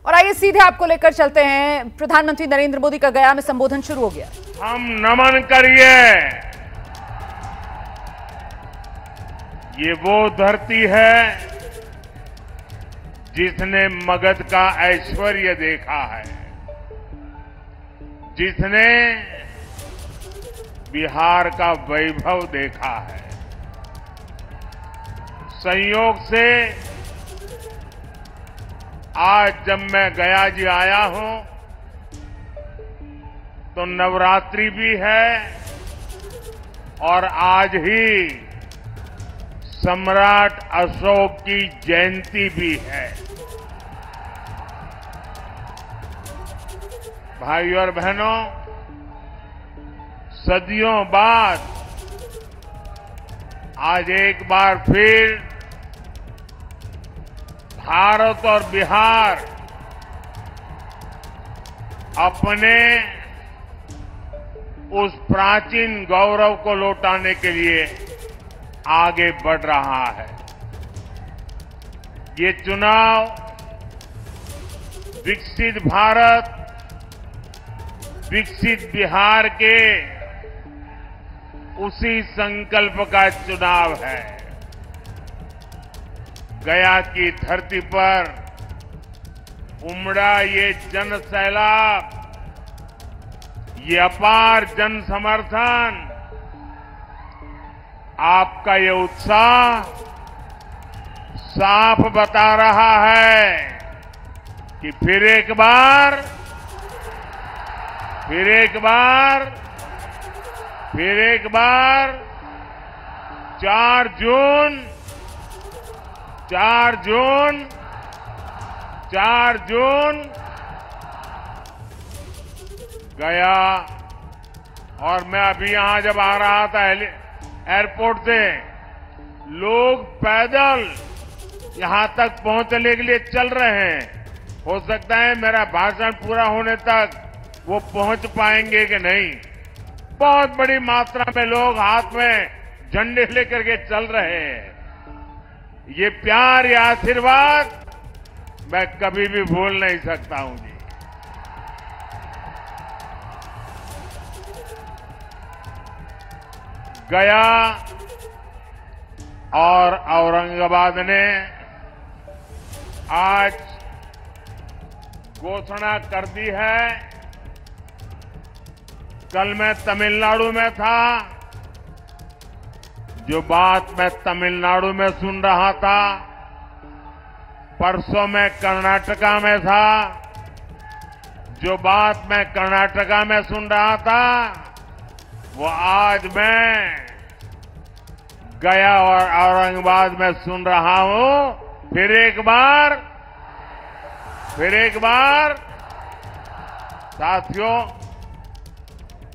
और आइए सीधे आपको लेकर चलते हैं। प्रधानमंत्री नरेंद्र मोदी का गया में संबोधन शुरू हो गया। हम नमन करिए, ये वो धरती है जिसने मगध का ऐश्वर्य देखा है, जिसने बिहार का वैभव देखा है। संयोग से आज जब मैं गया जी आया हूं तो नवरात्रि भी है और आज ही सम्राट अशोक की जयंती भी है। भाइयों और बहनों, सदियों बाद आज एक बार फिर भारत और बिहार अपने उस प्राचीन गौरव को लौटाने के लिए आगे बढ़ रहा है। ये चुनाव विकसित भारत, विकसित बिहार के उसी संकल्प का चुनाव है। गया की धरती पर उमड़ा ये जन सैलाब, ये अपार जन समर्थन, आपका ये उत्साह साफ बता रहा है कि फिर एक बार 4 जून गया। और मैं अभी यहां जब आ रहा था एयरपोर्ट से, लोग पैदल यहां तक पहुंचने के लिए चल रहे हैं। हो सकता है मेरा भाषण पूरा होने तक वो पहुंच पाएंगे कि नहीं। बहुत बड़ी मात्रा में लोग हाथ में झंडे लेकर के चल रहे हैं। ये प्यार, ये आशीर्वाद मैं कभी भी भूल नहीं सकता हूं जी। गया और औरंगाबाद ने आज घोषणा कर दी है। कल मैं तमिलनाडु में था, जो बात मैं तमिलनाडु में सुन रहा था, परसों मैं कर्नाटका में था, जो बात मैं कर्नाटका में सुन रहा था, वो आज मैं गया और औरंगाबाद में सुन रहा हूं। फिर एक बार साथियों,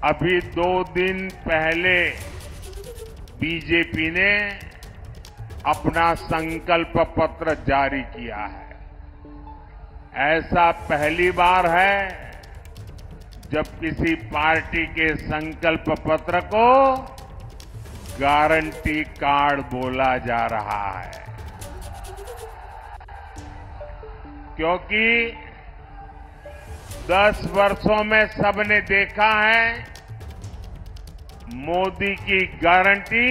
अभी 2 दिन पहले बीजेपी ने अपना संकल्प पत्र जारी किया है। ऐसा पहली बार है जब किसी पार्टी के संकल्प पत्र को गारंटी कार्ड बोला जा रहा है, क्योंकि 10 वर्षों में सबने देखा है मोदी की गारंटी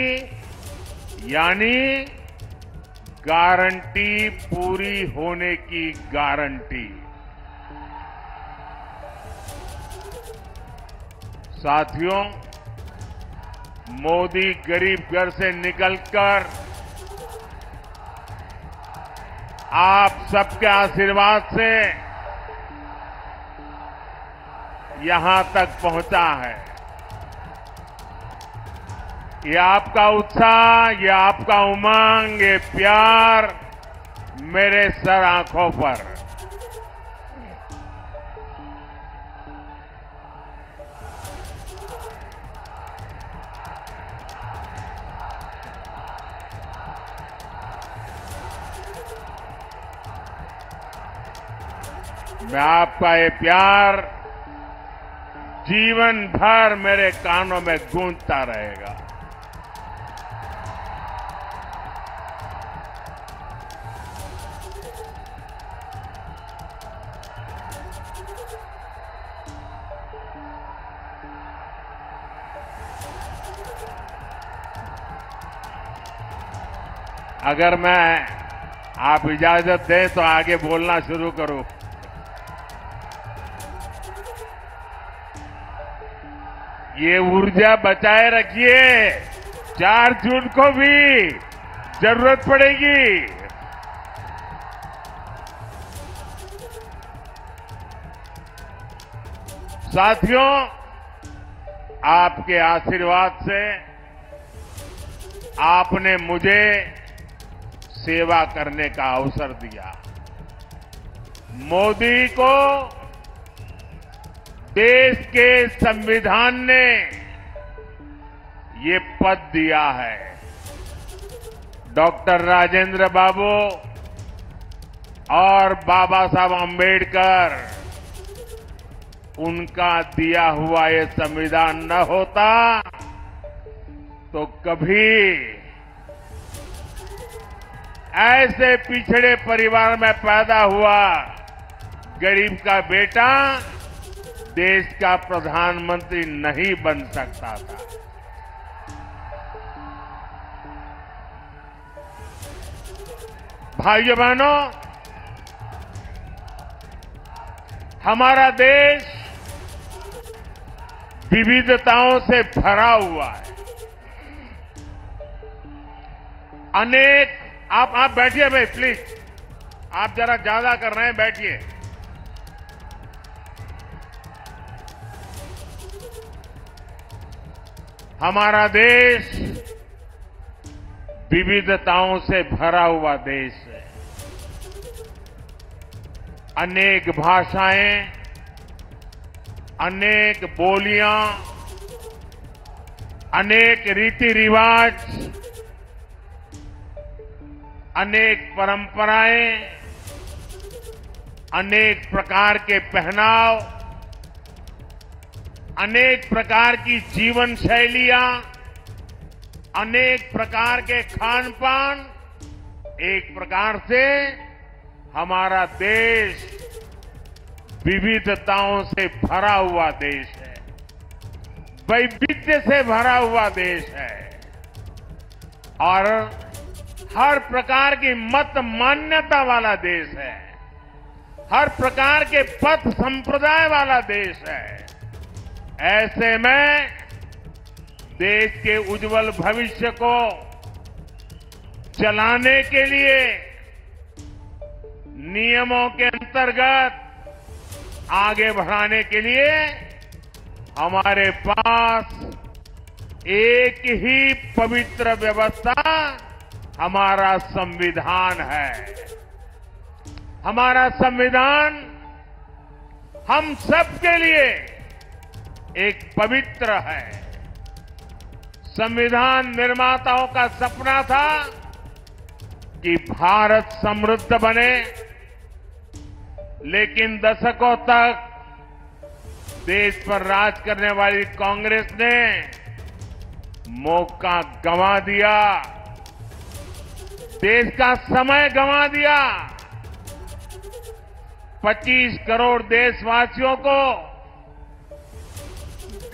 यानी गारंटी पूरी होने की गारंटी। साथियों, मोदी गरीब घर से निकलकर आप सबके आशीर्वाद से यहां तक पहुंचा है। ये आपका उत्साह, ये आपका उमंग, ये प्यार मेरे सर आंखों पर। मैं आपका ये प्यार जीवन भर मेरे कानों में गूंजता रहेगा। अगर मैं आप इजाजत दें तो आगे बोलना शुरू करूं। ये ऊर्जा बचाए रखिए, 4 जून को भी जरूरत पड़ेगी। साथियों, आपके आशीर्वाद से आपने मुझे सेवा करने का अवसर दिया। मोदी को देश के संविधान ने ये पद दिया है। डॉक्टर राजेंद्र बाबू और बाबा साहब अंबेडकर, उनका दिया हुआ ये संविधान न होता तो कभी ऐसे पिछड़े परिवार में पैदा हुआ गरीब का बेटा देश का प्रधानमंत्री नहीं बन सकता था। भाइयों बहनों, हमारा देश विविधताओं से भरा हुआ है। अनेक आप बैठिए भाई, प्लीज। आप जरा ज्यादा कर रहे हैं, बैठिए। हमारा देश विविधताओं से भरा हुआ देश है। अनेक भाषाएं, अनेक बोलियां, अनेक रीति रिवाज, अनेक परंपराएं, अनेक प्रकार के पहनाव, अनेक प्रकार की जीवन शैलियां, अनेक प्रकार के खान पान, एक प्रकार से हमारा देश विविधताओं से भरा हुआ देश है, वैविध्य से भरा हुआ देश है और हर प्रकार की मत मान्यता वाला देश है, हर प्रकार के पथ संप्रदाय वाला देश है। ऐसे में देश के उज्जवल भविष्य को चलाने के लिए नियमों के अंतर्गत आगे बढ़ाने के लिए हमारे पास एक ही पवित्र व्यवस्था, हमारा संविधान है। हमारा संविधान हम सबके लिए एक पवित्र है। संविधान निर्माताओं का सपना था कि भारत समृद्ध बने, लेकिन दशकों तक देश पर राज करने वाली कांग्रेस ने मौका गंवा दिया, देश का समय गंवा दिया। 25 करोड़ देशवासियों को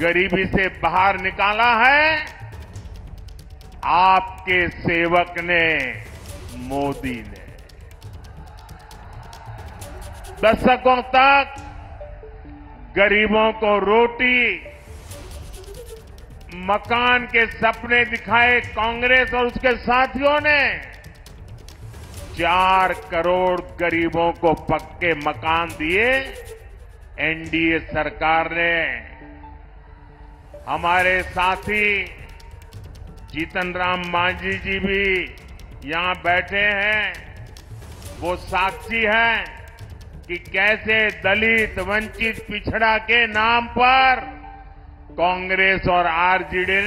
गरीबी से बाहर निकाला है आपके सेवक ने, मोदी ने। दशकों तक गरीबों को रोटी, मकान के सपने दिखाए कांग्रेस और उसके साथियों ने 4 करोड़ गरीबों को पक्के मकान दिए एनडीए सरकार ने। हमारे साथी जीतन राम मांझी जी भी यहां बैठे हैं, वो साक्षी हैं कि कैसे दलित, वंचित, पिछड़ा के नाम पर कांग्रेस और आरजेडी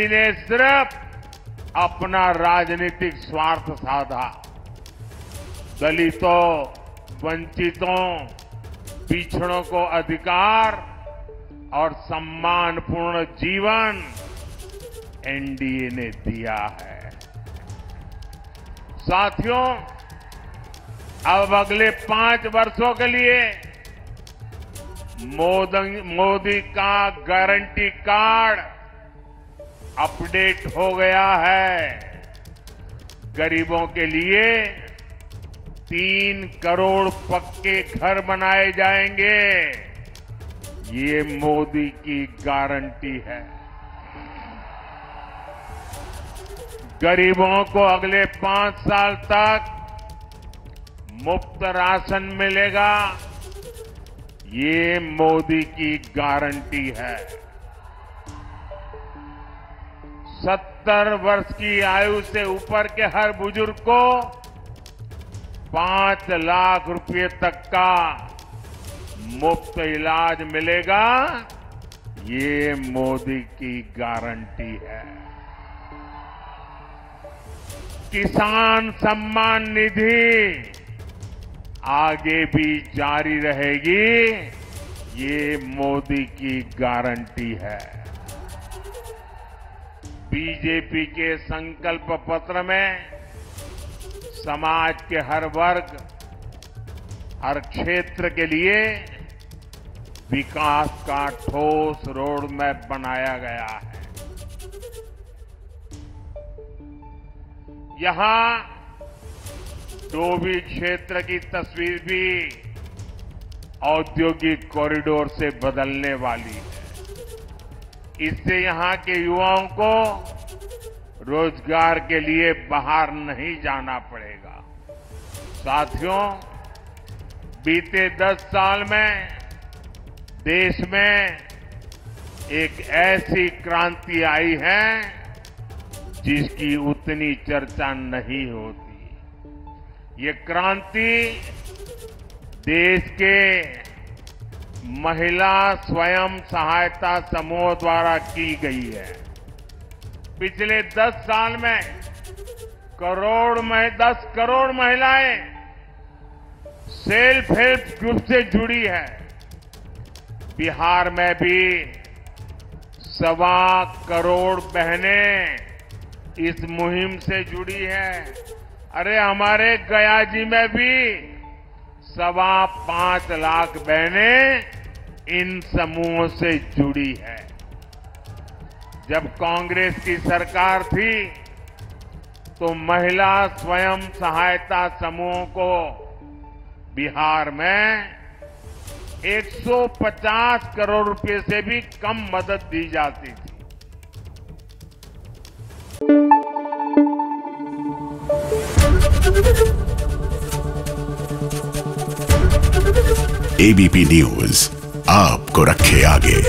ने सिर्फ अपना राजनीतिक स्वार्थ साधा। दलितों, वंचितों, पिछड़ों को अधिकार और सम्मानपूर्ण जीवन एनडीए ने दिया है। साथियों, अब अगले 5 वर्षों के लिए मोदी का गारंटी कार्ड अपडेट हो गया है। गरीबों के लिए 3 करोड़ पक्के घर बनाए जाएंगे। ये मोदी की गारंटी है। गरीबों को अगले 5 साल तक मुफ्त राशन मिलेगा। ये मोदी की गारंटी है। 70 वर्ष की आयु से ऊपर के हर बुजुर्ग को 5 लाख रुपए तक का मुफ्त इलाज मिलेगा। ये मोदी की गारंटी है। किसान सम्मान निधि आगे भी जारी रहेगी। ये मोदी की गारंटी है। बीजेपी के संकल्प पत्र में समाज के हर वर्ग, हर क्षेत्र के लिए विकास का ठोस रोड मैप बनाया गया है। यहां डोभी क्षेत्र की तस्वीर भी औद्योगिक कॉरिडोर से बदलने वाली है। इससे यहां के युवाओं को रोजगार के लिए बाहर नहीं जाना पड़ेगा। साथियों, बीते 10 साल में देश में एक ऐसी क्रांति आई है जिसकी उतनी चर्चा नहीं होती। ये क्रांति देश के महिला स्वयं सहायता समूह द्वारा की गई है। पिछले 10 साल में 10 करोड़ महिलाएं सेल्फ हेल्प ग्रुप से जुड़ी है। बिहार में भी 1.25 करोड़ बहनें इस मुहिम से जुड़ी है। अरे हमारे गया जी में भी 5.25 लाख बहनें इन समूहों से जुड़ी है। जब कांग्रेस की सरकार थी तो महिला स्वयं सहायता समूहों को बिहार में 150 करोड़ रुपए से भी कम मदद दी जाती थी। एबीपी न्यूज आपको रखे आगे।